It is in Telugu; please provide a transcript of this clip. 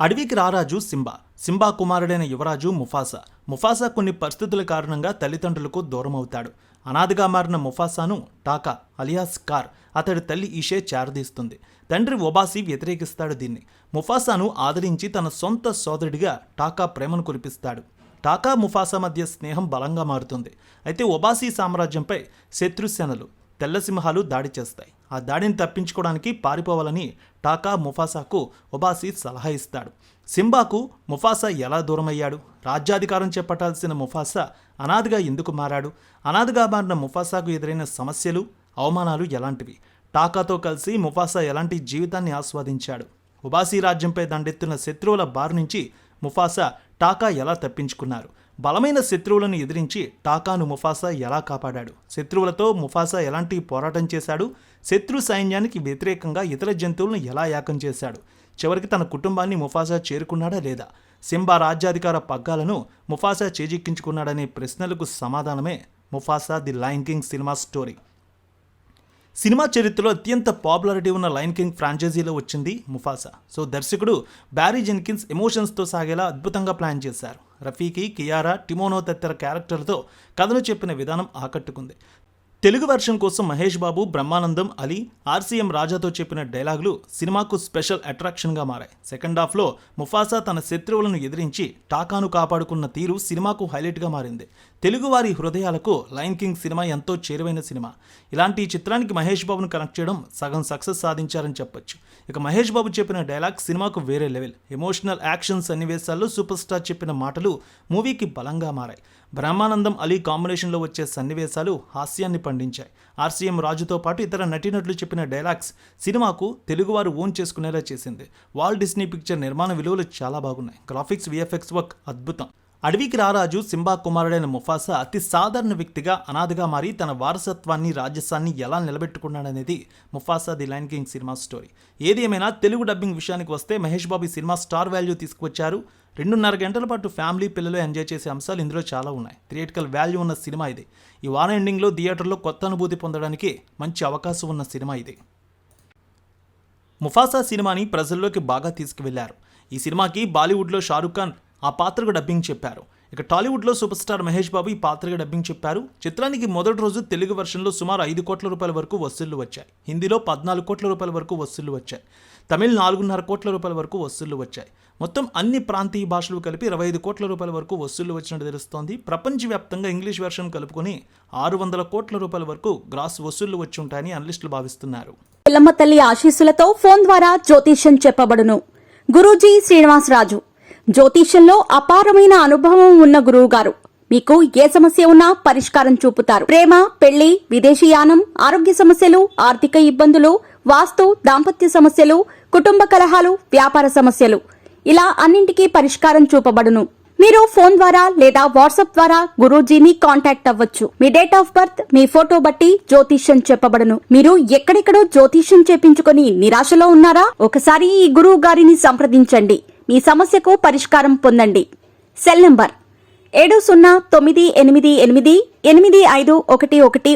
అడవికి రారాజు సింబా. సింబా కుమారుడైన యువరాజు ముఫాసా. ముఫాసా కొన్ని పరిస్థితుల కారణంగా తల్లిదండ్రులకు దూరమవుతాడు. అనాథగా మారిన ముఫాసాను టాకా అలియాస్ కార్ అతడి తల్లి ఈషే చేరదీస్తుంది. తండ్రి ఒబాసి వ్యతిరేకిస్తాడు దీన్ని. ముఫాసాను ఆదరించి తన సొంత సోదరుడిగా టాకా ప్రేమను కురిపిస్తాడు. టాకా ముఫాసా మధ్య స్నేహం బలంగా మారుతుంది. అయితే ఒబాసి సామ్రాజ్యంపై శత్రుసేనలు తెల్ల సింహాలు దాడి చేస్తాయి. ఆ దాడిని తప్పించుకోవడానికి పారిపోవాలని టాకా ముఫాసాకు ఒబాసి సలహా ఇస్తాడు. సింబాకు ముఫాసా ఎలా దూరమయ్యాడు? రాజ్యాధికారం చేపట్టాల్సిన ముఫాసా అనాథగా ఎందుకు మారాడు? అనాథగా మారిన ముఫాసాకు ఎదురైన సమస్యలు, అవమానాలు ఎలాంటివి? టాకాతో కలిసి ముఫాసా ఎలాంటి జీవితాన్ని ఆస్వాదించాడు? ఒబాసి రాజ్యంపై దండెత్తున్న శత్రువుల బారి నుంచి ముఫాసా, టాకా ఎలా తప్పించుకున్నారు? బలమైన శత్రువులను ఎదిరించి టాకాను ముఫాసా ఎలా కాపాడాడు? శత్రువులతో ముఫాసా ఎలాంటి పోరాటం చేశాడు? శత్రు సైన్యానికి వ్యతిరేకంగా ఇతర జంతువులను ఎలా యాకం చేశాడు? చివరికి తన కుటుంబాన్ని ముఫాసా చేరుకున్నాడా లేదా? సింబా రాజ్యాధికార పగ్గాలను ముఫాసా చేజిక్కించుకున్నాడనే ప్రశ్నలకు సమాధానమే Mufasa the Lion King cinema story. Cinema చరిత్రలో అత్యంత పాపులారిటీ ఉన్న లయన్ కింగ్ ఫ్రాంచైజీలో వచ్చింది ముఫాసా. సో దర్శకుడు బ్యారీ జెన్కిన్స్ ఎమోషన్స్తో సాగేలా అద్భుతంగా ప్లాన్ చేశారు. రఫీకి, కియారా, టిమోనో తదితర క్యారెక్టర్లతో కథను చెప్పిన విధానం ఆకట్టుకుంది. తెలుగు వెర్షన్ కోసం మహేష్ బాబు, బ్రహ్మానందం, అలీ, ఆర్సీఎం రాజాతో చెప్పిన డైలాగులు సినిమాకు స్పెషల్ అట్రాక్షన్గా మారాయి. సెకండ్ హాఫ్లో ముఫాసా తన శత్రువులను ఎదిరించి టాకాను కాపాడుకున్న తీరు సినిమాకు హైలైట్గా మారింది. తెలుగువారి హృదయాలకు లయన్ కింగ్ సినిమా ఎంతో చేరువైన సినిమా. ఇలాంటి చిత్రానికి మహేష్ బాబును కనెక్ట్ చేయడం సగం సక్సెస్ సాధించారని చెప్పొచ్చు. ఇక మహేష్ బాబు చెప్పిన డైలాగ్ సినిమాకు వేరే లెవెల్. ఎమోషనల్ యాక్షన్ సన్నివేశాల్లో సూపర్ స్టార్ చెప్పిన మాటలు మూవీకి బలంగా మారాయి. బ్రహ్మానందం, అలీ కాంబినేషన్లో వచ్చే సన్నివేశాలు హాస్యాన్ని పండించాయి. ఆర్సీఎం రాజుతో పాటు ఇతర నటీనటులు చెప్పిన డైలాగ్స్ సినిమాకు తెలుగువారు ఓన్ చేసుకునేలా చేసింది. వాల్ట్ డిస్నీ పిక్చర్ నిర్మాణ విలువలు చాలా బాగున్నాయి. గ్రాఫిక్స్, విఎఫ్ఎక్స్ వర్క్ అద్భుతం. అడవికి రారాజు సింబా కుమారుడైన ముఫాసా అతి సాధారణ వ్యక్తిగా అనాథగా మారి తన వారసత్వాన్ని, రాజస్వాన్ని ఎలా నిలబెట్టుకున్నాడనేది Mufasa the Lion King cinema story. ఏది ఏమైనా తెలుగు డబ్బింగ్ విషయానికి వస్తే Mahesh Babu cinema star value తీసుకువచ్చారు. 2.5 గంటల పాటు ఫ్యామిలీ, పిల్లలు ఎంజాయ్ చేసే అంశాలు ఇందులో చాలా ఉన్నాయి. థియేటికల్ వాల్యూ ఉన్న సినిమా ఇది. ఈ వారం ఎండింగ్లో థియేటర్లో కొత్త అనుభూతి పొందడానికి మంచి అవకాశం ఉన్న సినిమా ఇది. ముఫాసా సినిమాని ప్రజల్లోకి బాగా తీసుకువెళ్లారు. ఈ సినిమాకి బాలీవుడ్లో షారుఖ్ ఖాన్ ఆ పాత్రకు డబ్బింగ్ చెప్పారు. ఇక టాలీవుడ్లో సూపర్ స్టార్ మహేష్ బాబు ఈ పాత్రగా డబ్బింగ్ చెప్పారు. చిత్రానికి మొదటి రోజు తెలుగు వెర్షన్లో సుమారు 5 కోట్ల రూపాయల వరకు వసూళ్లు వచ్చాయి. హిందీలో 14 కోట్ల రూపాయల వరకు వసూళ్లు వచ్చాయి. తమిళ్ 4.5 కోట్ల రూపాయల వరకు వసూళ్లు వచ్చాయి. మొత్తం అన్ని ప్రాంతీయ భాషలు కలిపి 25 కోట్ల రూపాయల వరకు వసూళ్లు వచ్చినట్టు తెలుస్తోంది. ప్రపంచవ్యాప్తంగా ఇంగ్లీష్ వెర్షన్ కలుపుకొని 600 కోట్ల రూపాయల వరకు గ్రాస్ వసూళ్లు వచ్చి ఉంటాయని అనలిస్టులు భావిస్తున్నారు. ఎల్లమ్మ తల్లి ఆశీస్సులతో ఫోన్ ద్వారా జ్యోతిష్యం చెప్పబడును. గురూజీ శ్రీనివాసరాజు. జ్యోతిష్యంలో అపారమైన అనుభవం ఉన్న గురువు గారు మీకు ఏ సమస్య ఉన్నా పరిష్కారం చూపుతారు. ప్రేమ, పెళ్లి, విదేశీయానం, ఆరోగ్య సమస్యలు, ఆర్థిక ఇబ్బందులు, వాస్తు, దాంపత్య సమస్యలు, కుటుంబ కలహాలు, వ్యాపార సమస్యలు, ఇలా అన్నింటికీ పరిష్కారం చూపబడును. మీరు ఫోన్ ద్వారా లేదా వాట్సాప్ ద్వారా గురూజీని కాంటాక్ట్ అవ్వచ్చు. మీ డేట్ ఆఫ్ బర్త్, మీ ఫోటో బట్టి జ్యోతిష్యం చెప్పబడును. మీరు ఎక్కడెక్కడో జ్యోతిష్యం చేపించుకొని నిరాశలో ఉన్నారా? ఒకసారి ఈ గురువు గారిని సంప్రదించండి. మీ సమస్యకు పరిష్కారం పొందండి. Cell number 7098888511